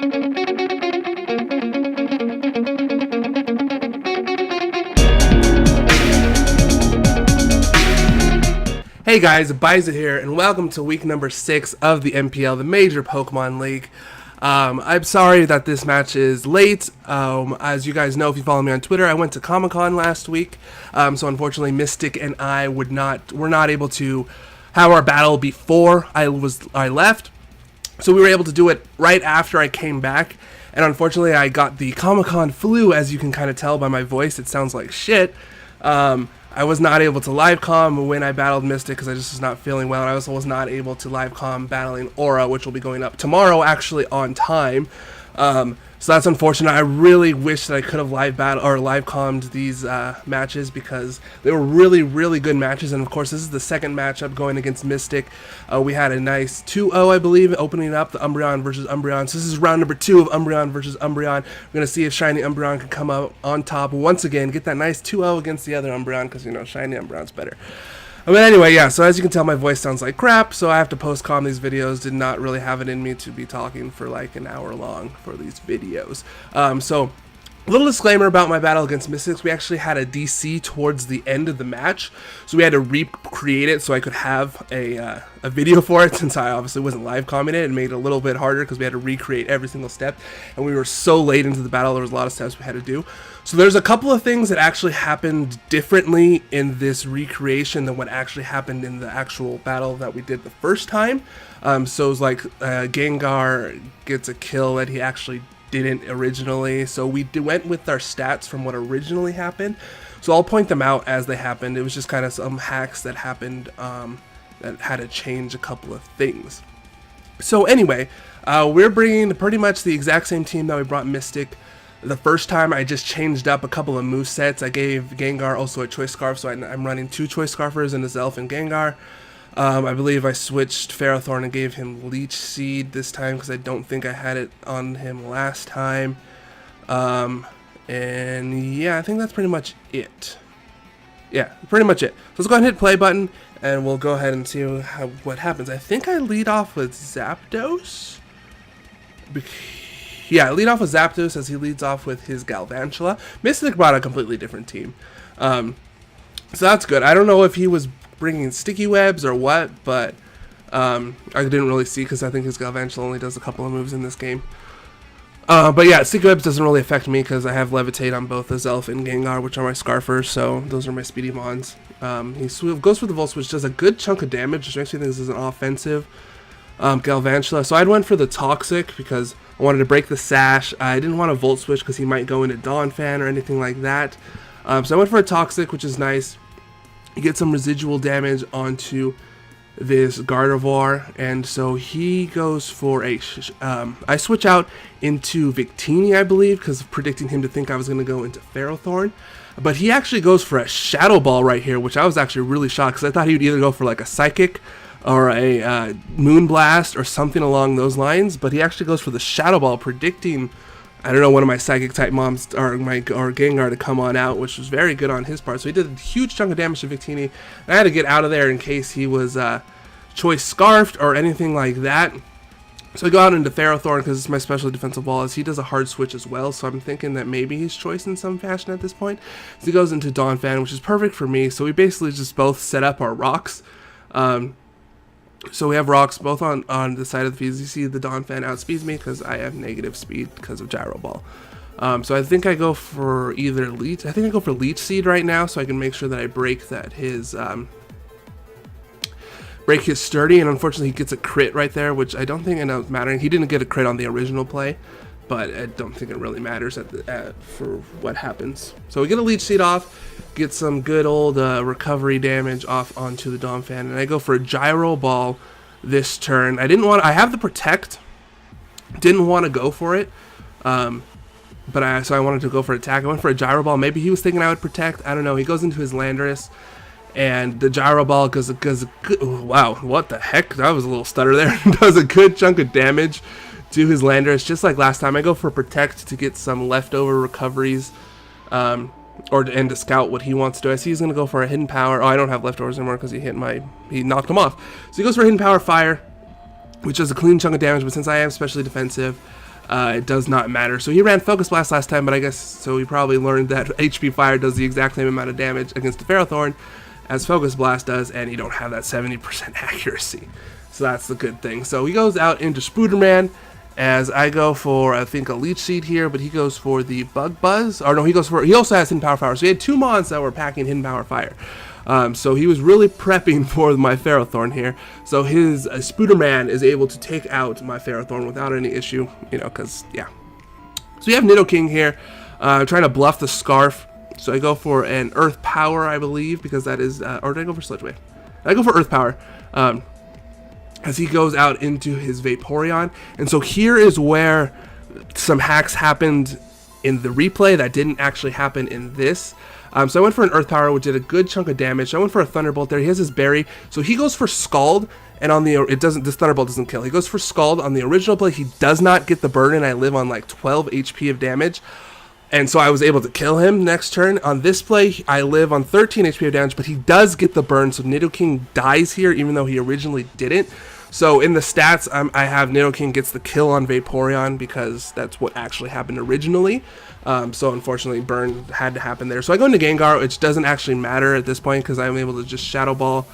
Hey guys, Biza here, and welcome to week number 6 of the MPL, the Major Pokemon League. I'm sorry that this match is late. As you guys know, if you follow me on Twitter, I went to Comic-Con last week, so unfortunately Mystic and I were not able to have our battle before I left. So we were able to do it right after I came back, and unfortunately I got the Comic-Con flu. As you can kind of tell by my voice, it sounds like shit. I was not able to live comm when I battled Mystic because I just was not feeling well, and I also was not able to live comm battling Aura, which will be going up tomorrow, actually on time. So that's unfortunate. I really wish that I could have live commed these matches because they were really, really good matches. And of course, this is the second matchup going against Mystic. We had a nice 2-0, I believe, opening up the Umbreon versus Umbreon. So this is round number 2 of Umbreon versus Umbreon. We're gonna see if Shiny Umbreon can come out on top once again, get that nice 2-0 against the other Umbreon, because you know Shiny Umbreon's better. But anyway, yeah, so as you can tell, my voice sounds like crap, so I have to post-com these videos. Did not really have it in me to be talking for like an hour long for these videos. So, a little disclaimer about my battle against Mystics. We actually had a DC towards the end of the match, so we had to recreate it so I could have a video for it, since I obviously wasn't live commenting it. It made it a little bit harder because we had to recreate every single step, and we were so late into the battle, there was a lot of steps we had to do. So there's a couple of things that actually happened differently in this recreation than what actually happened in the actual battle that we did the first time. So it was like Gengar gets a kill that he actually didn't originally. So we went with our stats from what originally happened. So I'll point them out as they happened. It was just kind of some hacks that happened that had to change a couple of things. So anyway, we're bringing pretty much the exact same team that we brought Mystic. The first time I just changed up a couple of movesets. I gave Gengar also a Choice Scarf, so I'm running 2 Choice Scarfers and a Zelf and Gengar. I believe I switched Ferrothorn and gave him Leech Seed this time because I don't think I had it on him last time. And yeah, I think that's pretty much it. Yeah, pretty much it. So let's go ahead and hit play button, and we'll go ahead and see what happens. I think I lead off with Zapdos. Yeah, I lead off with Zapdos as he leads off with his Galvantula. Mystic brought a completely different team. So that's good. I don't know if he was bringing sticky webs or what, but I didn't really see because I think his Galvantula only does a couple of moves in this game. But yeah, sticky webs doesn't really affect me because I have Levitate on both the Zelf and Gengar, which are my Scarfers, so those are my Speedy Mons. He goes for the Volt Switch, does a good chunk of damage, which makes me think this is an offensive Galvantula. So I went for the Toxic because I wanted to break the Sash. I didn't want a Volt Switch because he might go into Donphan or anything like that. So I went for a Toxic, which is nice. You get some residual damage onto this Gardevoir, and so he goes for a I switch out into Victini, I believe, because of predicting him to think I was going to go into Ferrothorn, but he actually goes for a Shadow Ball right here, which I was actually really shocked because I thought he would either go for like a Psychic or a Moonblast or something along those lines, but he actually goes for the Shadow Ball, predicting, I don't know, one of my Psychic type moms or Gengar to come on out, which was very good on his part. So he did a huge chunk of damage to Victini. I had to get out of there in case he was Choice Scarfed or anything like that. So I go out into Ferrothorn because it's my special defensive ball, as he does a hard switch as well. So I'm thinking that maybe he's Choice in some fashion at this point. So he goes into Donphan, which is perfect for me. So we basically just both set up our rocks. So we have rocks both on the side of the field. You see the Donphan outspeeds me because I have negative speed because of Gyro Ball. So I think I go for either Leech. I think I go for Leech Seed right now, so I can make sure that I break his Sturdy. And unfortunately, he gets a crit right there, which I don't think ends up mattering. He didn't get a crit on the original play, but I don't think it really matters for what happens. So we get a Leech Seed off. Get some good old recovery damage off onto the Donphan, and I go for a Gyro Ball this turn. I have the Protect, didn't want to go for it, so I wanted to go for attack. I went for a Gyro Ball. Maybe he was thinking I would Protect, I don't know. He goes into his Landorus, and the Gyro Ball goes a good, wow, what the heck, that was a little stutter there. Does a good chunk of damage to his Landorus, just like last time. I go for Protect to get some leftover recoveries, and to scout what he wants to do. I see he's going to go for a Hidden Power. Oh, I don't have leftovers anymore because he knocked him off. So he goes for Hidden Power Fire, which does a clean chunk of damage, but since I am specially defensive, it does not matter. So he ran Focus Blast last time, but I guess so he probably learned that HP Fire does the exact same amount of damage against the Ferrothorn as Focus Blast does, and you don't have that 70% accuracy. So that's the good thing. So he goes out into Spooderman, as I go for, I think, a Leech Seed here, but he goes for the Bug Buzz. Or no, he also has Hidden Power Fire. So he had 2 Mons that were packing Hidden Power Fire. So he was really prepping for my Ferrothorn here. So his Spooderman is able to take out my Ferrothorn without any issue, you know, because, yeah. So you have Nidoking here, trying to bluff the Scarf. So I go for an Earth Power, I believe, because that is, or did I go for Sludge Wave? I go for Earth Power. As he goes out into his Vaporeon. And so here is where some hacks happened in the replay that didn't actually happen in this. So I went for an Earth Power, which did a good chunk of damage. So I went for a Thunderbolt there. He has his Berry. So he goes for Scald, and on the, this Thunderbolt doesn't kill. He goes for Scald. On the original play, he does not get the burn, and I live on like 12 HP of damage. And so I was able to kill him next turn. On this play, I live on 13 HP of damage, but he does get the burn. So Nidoking dies here, even though he originally didn't. So in the stats, I have Nidoking gets the kill on Vaporeon because that's what actually happened originally. So unfortunately, burn had to happen there. So I go into Gengar, which doesn't actually matter at this point because I'm able to just Shadow Ball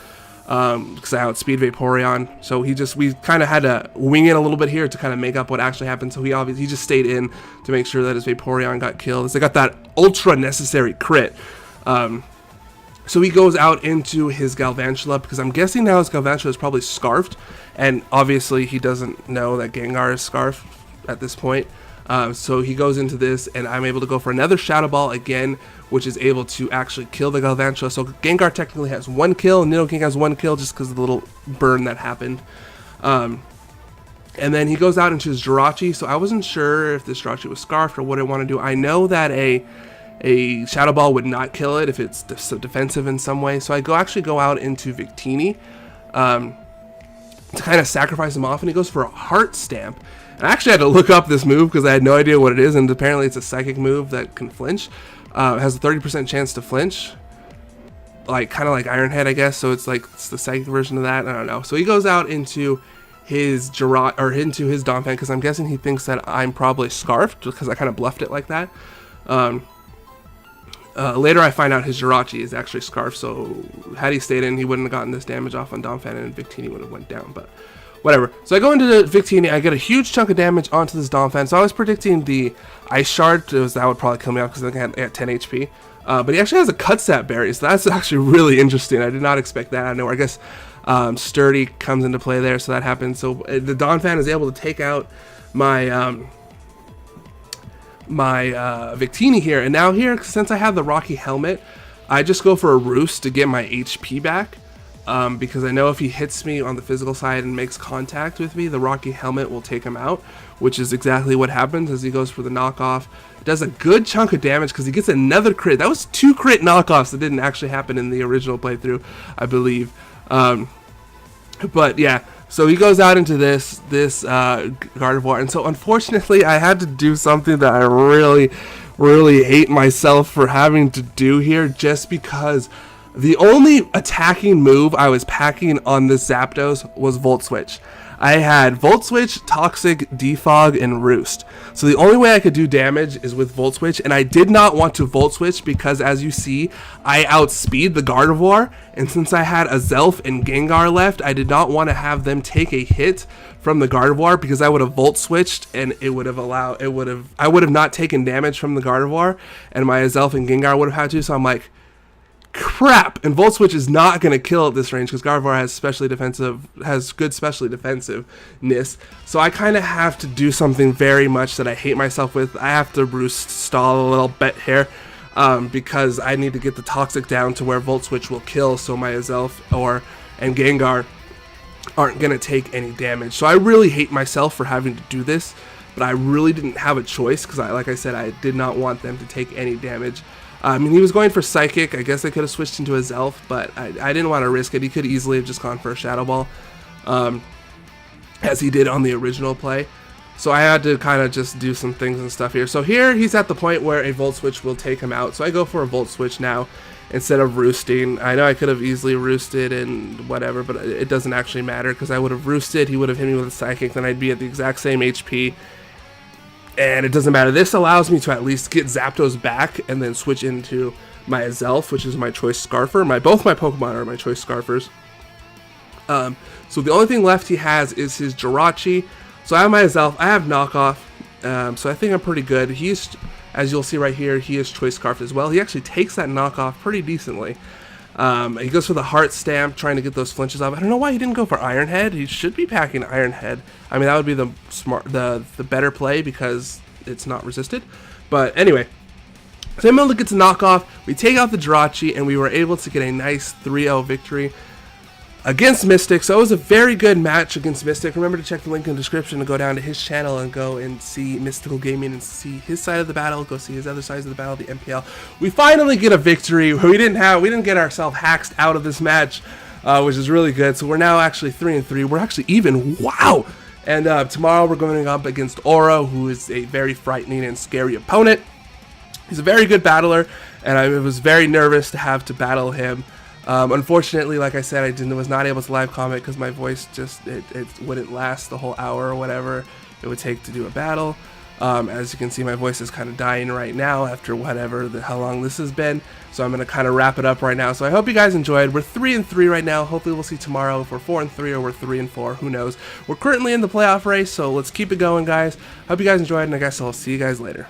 because I outspeed Vaporeon. So we kind of had to wing it a little bit here to kind of make up what actually happened. So he just stayed in to make sure that his Vaporeon got killed. So I got that ultra necessary crit. So he goes out into his Galvantula, because I'm guessing now his Galvantula is probably Scarfed, and obviously he doesn't know that Gengar is Scarfed at this point. So he goes into this, and I'm able to go for another Shadow Ball again, which is able to actually kill the Galvantula. So Gengar technically has 1 kill, and Nidoking has 1 kill just because of the little burn that happened. And then he goes out into his Jirachi, so I wasn't sure if this Jirachi was Scarfed or what I want to do. I know that a Shadow Ball would not kill it if it's defensive in some way. So I actually go out into Victini to kind of sacrifice him off, and he goes for a Heart Stamp. And I actually had to look up this move because I had no idea what it is, and apparently it's a psychic move that can flinch. It has a 30% chance to flinch, like kind of like Iron Head, I guess. So it's the psychic version of that. I don't know. So he goes out into his into his Donphan, because I'm guessing he thinks that I'm probably Scarfed because I kind of bluffed it like that. Later I find out his Jirachi is actually Scarf, so had he stayed in, he wouldn't have gotten this damage off on Donphan, and Victini would have went down, but whatever. So I go into the Victini, I get a huge chunk of damage onto this Donphan, so I was predicting the Ice Shard, that would probably kill me off because I think I had 10 HP. But he actually has a Cutsap Berry, so that's actually really interesting. I did not expect that out of nowhere. I guess Sturdy comes into play there, so that happens. So the Donphan is able to take out my Victini here, and now here, since I have the Rocky Helmet, I just go for a Roost to get my HP back, because I know if he hits me on the physical side and makes contact with me, the Rocky Helmet will take him out, which is exactly what happens as he goes for the knockoff. It does a good chunk of damage because he gets another crit. That was 2 crit knockoffs that didn't actually happen in the original playthrough, I believe. But yeah, so he goes out into this Gardevoir, and so unfortunately I had to do something that I really hate myself for having to do here, just because the only attacking move I was packing on this Zapdos was Volt Switch. I had Volt Switch, Toxic, Defog, and Roost. So the only way I could do damage is with Volt Switch, and I did not want to Volt Switch because, as you see, I outspeed the Gardevoir, and since I had a Zelf and Gengar left, I did not want to have them take a hit from the Gardevoir, because I would have Volt Switched, and I would have not taken damage from the Gardevoir, and my Zelf and Gengar would have had to. So I'm like, crap, and Volt Switch is not going to kill at this range because Gardevoir has good specially defensiveness. So I kind of have to do something very much that I hate myself with. I have to Roost stall a little bit here, because I need to get the Toxic down to where Volt Switch will kill, so my Azelf and Gengar aren't going to take any damage. So I really hate myself for having to do this, but I really didn't have a choice because, like I said, I did not want them to take any damage. I mean, he was going for Psychic. I guess I could have switched into a Zelf, but I didn't want to risk it. He could easily have just gone for a Shadow Ball, as he did on the original play. So I had to kind of just do some things and stuff here. So here he's at the point where a Volt Switch will take him out. So I go for a Volt Switch now instead of roosting. I know I could have easily roosted and whatever, but it doesn't actually matter because I would have roosted. He would have hit me with a Psychic, then I'd be at the exact same HP. and it doesn't matter. This allows me to at least get Zapdos back and then switch into my Azelf, which is my choice Scarfer. Both my Pokemon are my choice Scarfers. So the only thing left he has is his Jirachi. So I have my Azelf. I have Knockoff. So I think I'm pretty good. He's, as you'll see right here, he is choice Scarfed as well. He actually takes that Knockoff pretty decently. He goes for the Heart Stamp, trying to get those flinches off. I don't know why he didn't go for Iron Head. He should be packing Iron Head. I mean, that would be the better play because it's not resisted. But anyway, so I'm able to get to Knockoff. We take out the Jirachi, and we were able to get a nice 3-0 victory against Mystic. So it was a very good match against Mystic. Remember to check the link in the description to go down to his channel and go and see Mystical Gaming and see his side of the battle, go see his other sides of the battle, the MPL. We finally get a victory. We didn't get ourselves hacked out of this match, which is really good. So we're now actually 3-3. We're actually even. Wow. And tomorrow we're going up against Oro, who is a very frightening and scary opponent. He's a very good battler, and I was very nervous to have to battle him. Unfortunately, like I said, I was not able to live comment because my voice just it wouldn't last the whole hour or whatever it would take to do a battle. As you can see, my voice is kind of dying right now after how long this has been. So I'm going to kind of wrap it up right now. So I hope you guys enjoyed. We're 3-3 right now. Hopefully we'll see tomorrow if we're 4-3 or we're 3-4. Who knows? We're currently in the playoff race, so let's keep it going, guys. Hope you guys enjoyed, and I guess I'll see you guys later.